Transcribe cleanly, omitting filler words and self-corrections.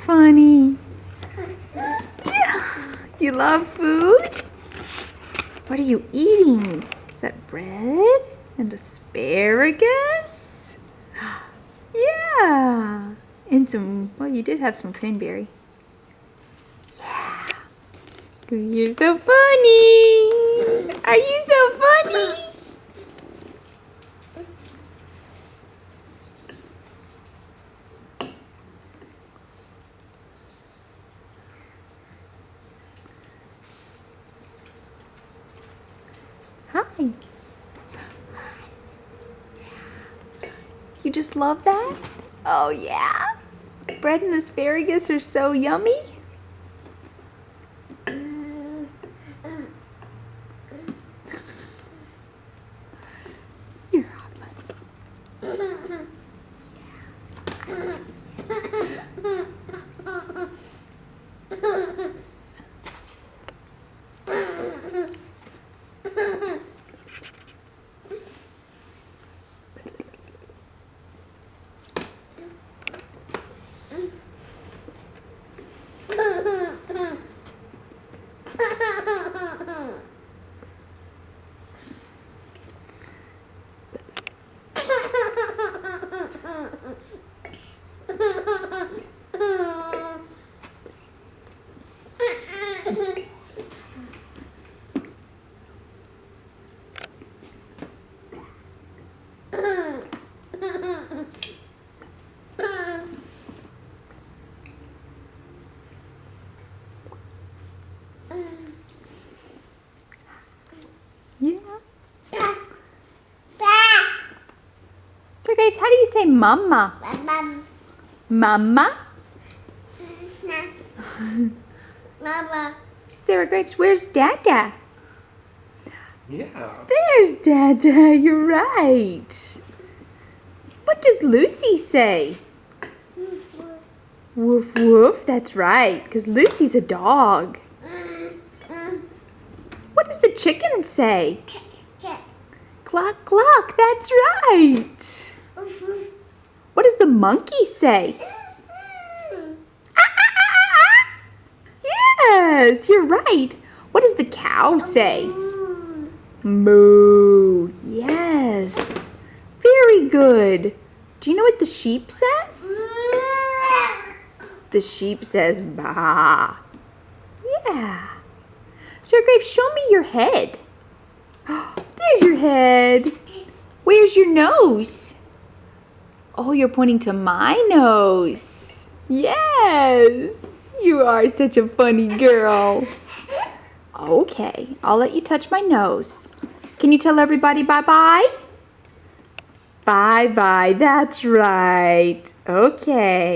funny. Yeah. You love food? What are you eating? Is that bread and asparagus? Yeah. And some, well, you did have some cranberry. Yeah. You're so funny. Are you so funny? Hi. You just love that? Oh yeah? Bread and asparagus are so yummy. You're hot fun. Yeah. So guys, how do you say mama? Mama? Mama. Sarah Grace, where's Dada? Yeah. There's Dada, you're right. What does Lucy say? Woof woof, that's right, because Lucy's a dog. What does the chicken say? Cluck cluck, that's right. What does the monkey say? Yes, you're right. What does the cow say? Moo. Yes. Very good. Do you know what the sheep says? The sheep says baa. Yeah. Sir Grape, show me your head. There's your head. Where's your nose? Oh, you're pointing to my nose. Yes. You are such a funny girl. Okay, I'll let you touch my nose. Can you tell everybody bye-bye? Bye-bye, that's right. Okay.